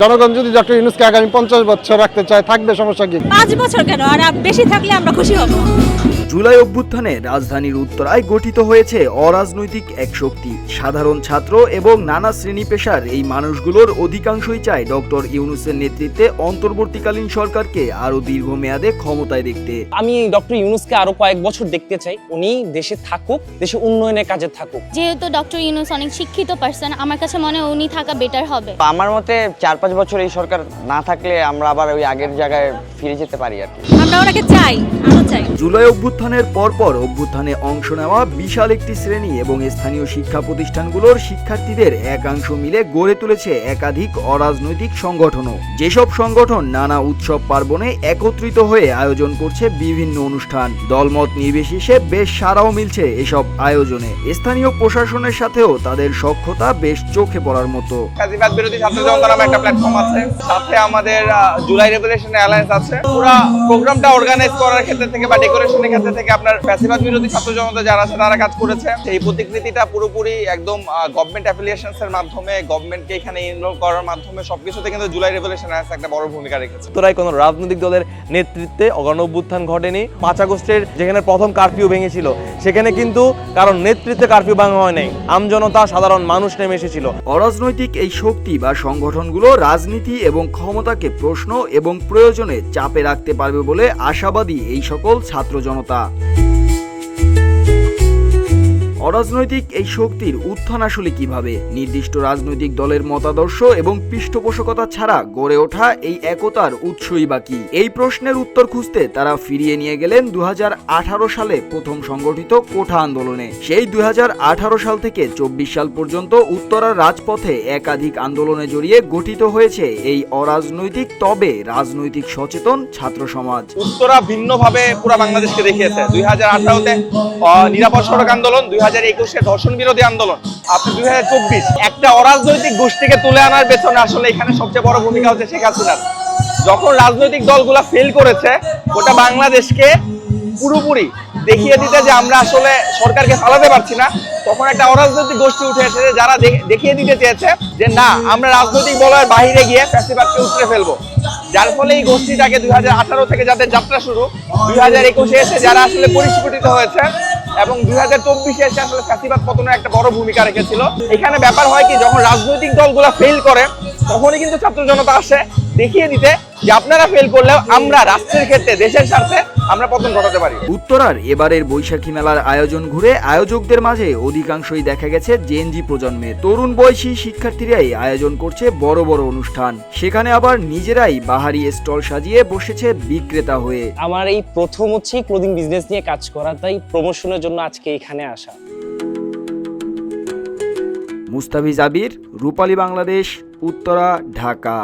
জনগণ যদি ডক্টর ইউনূসকে আগামী 50 বছর রাখতে চায়, থাকবে, সমস্যা কি? 5 বছর কেন, আর বেশি থাকলে আমরা খুশি হব। জুলাই অভ্যুত্থানে রাজধানীর উত্তরায় গঠিত হয়েছে অরাজনৈতিক এক শক্তি। সাধারণ ছাত্র এবং নানা শ্রেণী পেশার এই মানুষগুলোর অধিকাংশই চায় ডক্টর ইউনূসের নেতৃত্বে অন্তর্বর্তীকালীন সরকারকে আরো দীর্ঘমেয়াদে ক্ষমতায় দেখতে। আমি ডক্টর ইউনূসকে আরো কয়েক বছর দেখতে চাই, উনি দেশে থাকুক, দেশে উন্নয়নের কাজে থাকুক। যেহেতু ডক্টর ইউনূস অনেক শিক্ষিত পারসন, আমার কাছে মনে হয় উনি থাকা বেটার হবে। আমার মতে 4-5 বছর এই সরকার না থাকলে আমরা আবার ওই আগের জায়গায় ফিরে যেতে পারি আর কি। আমরা ওনাকে চাই, আরো চাই। জুলাই অভ্যুত্থানের পরপর অভ্যুত্থানে অংশ নেওয়া বিশাল একটি শ্রেণী এবং স্থানীয় শিক্ষা প্রতিষ্ঠানগুলোর শিক্ষার্থীদের একাংশ মিলে গড়ে তুলেছে একাধিক অরাজনৈতিক সংগঠনও। যেসব সংগঠন নানা উৎসব পার্বণে একত্রিত হয়ে আয়োজন করছে বিভিন্ন অনুষ্ঠান। দলমত নির্বিশেষে বেশ সাড়াও মিলছে এসব আয়োজনে। স্থানীয় প্রশাসনের সাথেও তাদের সখ্যতা বেশ চোখে পড়ার মতো। ফ্যাসিবাদ বিরোধী ছাত্র জনতা নামে একটা প্ল্যাটফর্ম আছে, সাথে আমাদের জুলাই রেভলিউশন অ্যালায়েন্স আছে। পুরো প্রোগ্রামটা অর্গানাইজ করার ক্ষেত্রে থেকে বা ডেকোরেশনের ক্ষেত্রে থেকে আপনার ফ্যাসিবাদ বিরোধী ছাত্র জনতা যারা আছে তারা কাজ করেছে। এই প্রতিকৃতিটা পুরোপুরি একদম গভর্নমেন্ট অ্যাফিলিয়েশনস এর মাধ্যমে, গভর্নমেন্টকে এখানে ইনভলভ করার মাধ্যমে সবকিছুতে কিন্তু জুলাই রেভলিউশন অ্যালায়েন্স একটা বড় ভূমিকা রেখেছে। উত্তরায় কোনো রাজনৈতিক দলের নেতৃত্বে গণ অভ্যুত্থান ঘটেনি। 5 আগস্টের যেখানে প্রথম কারফিউ ভেঙেছিল, সেখানে কিন্তু কারণ নেতৃত্বে কারফিউ ভাঙা হয় নাই, আমজনতা সাধারণ মানুষ নেমে এসেছিল। অরাজনৈতিক এই শক্তি বা সংগঠনগুলো রাজনীতি এবং ক্ষমতাকে প্রশ্ন এবং প্রয়োজনে চাপে রাখতে পারবে বলে আশাবাদী এই সকল ছাত্র জনতা। অরাজনৈতিক এই শক্তির উত্থান আসলে কিভাবে? নির্দিষ্ট রাজনৈতিক দলের মতাদর্শ এবং পৃষ্ঠপোষকতা ছাড়া গড়ে ওঠা এই একতার উৎসই বা কি? এই প্রশ্নের উত্তর খুঁজতে তারা ফিরিয়ে নিয়ে গেলেন 2018 সালে প্রথম সংগঠিত কোঠা আন্দোলনে। সেই 2018 সাল থেকে 24 সাল পর্যন্ত উত্তরার রাজপথে একাধিক আন্দোলনে জড়িয়ে গঠিত হয়েছে এই অরাজনৈতিক তবে রাজনৈতিক সচেতন ছাত্র সমাজ। উত্তরা ভিন্নভাবে পুরো বাংলাদেশকে দেখিয়েছে। 2018-তে নিরাপদ সড়ক আন্দোলন, 2021-এ ধর্ষণ বিরোধী আন্দোলন, আপনি 2024 একটা অরাজনৈতিক গোষ্ঠীকে তুলে আনার পেছনে আসলে এখানে সবচেয়ে বড় ভূমিকা হচ্ছে শেখ হাসিনার। যখন রাজনৈতিক দলগুলা ফেল করেছে, গোটা বাংলাদেশকে পুরোপুরি দেখিয়ে দিতে যে আমরা আসলে সরকারকে চালাতে পারছি না, তখন একটা অরাজনৈতিক গোষ্ঠী উঠে এসেছে যারা দেখিয়ে দিতে চেয়েছে যে না, আমরা রাজনৈতিক বলয়ের বাইরে গিয়ে ফ্যাসিবাদকে উতরে ফেলবো। যার ফলে এই গোষ্ঠীটাকে 2018 থেকে যাদের যাত্রা শুরু, 2021-এ এসে যারা আসলে পরিস্ফুটিত হয়েছে এবং 2024-এ এসে আসলে ফ্যাসিবাদ পতনের একটা বড় ভূমিকা রেখেছিল। এখানে ব্যাপার হয় কি, যখন রাজনৈতিক দলগুলা ফেল করে তখনই কিন্তু ছাত্র জনতা আসে দেখিয়ে দিতে যে আপনারা ফেল করলেও আমরা রাষ্ট্রের ক্ষেত্রে, দেশের স্বার্থে আমরা পতন ঘটাতে পারি। উত্তরার এবারের বৈশাখী মেলার আয়োজন ঘুরে আয়োজকদের মাঝে অধিকাংশই দেখা গেছে জেনজি প্রজন্মের। তরুণ বয়সী শিক্ষার্থীরাই আয়োজন করছে বড় বড় অনুষ্ঠান। সেখানে আবার নিজেরাই বাহারি স্টল সাজিয়ে বসেছে বিক্রেতা হয়ে। আমার এই প্রথম হচ্ছে ক্লোদিং বিজনেস নিয়ে কাজ করা, তাই প্রমোশনের জন্য আজকে এখানে আসা। মুস্তাফিজ আবির, রূপালী বাংলাদেশ, উত্তরা, ঢাকা।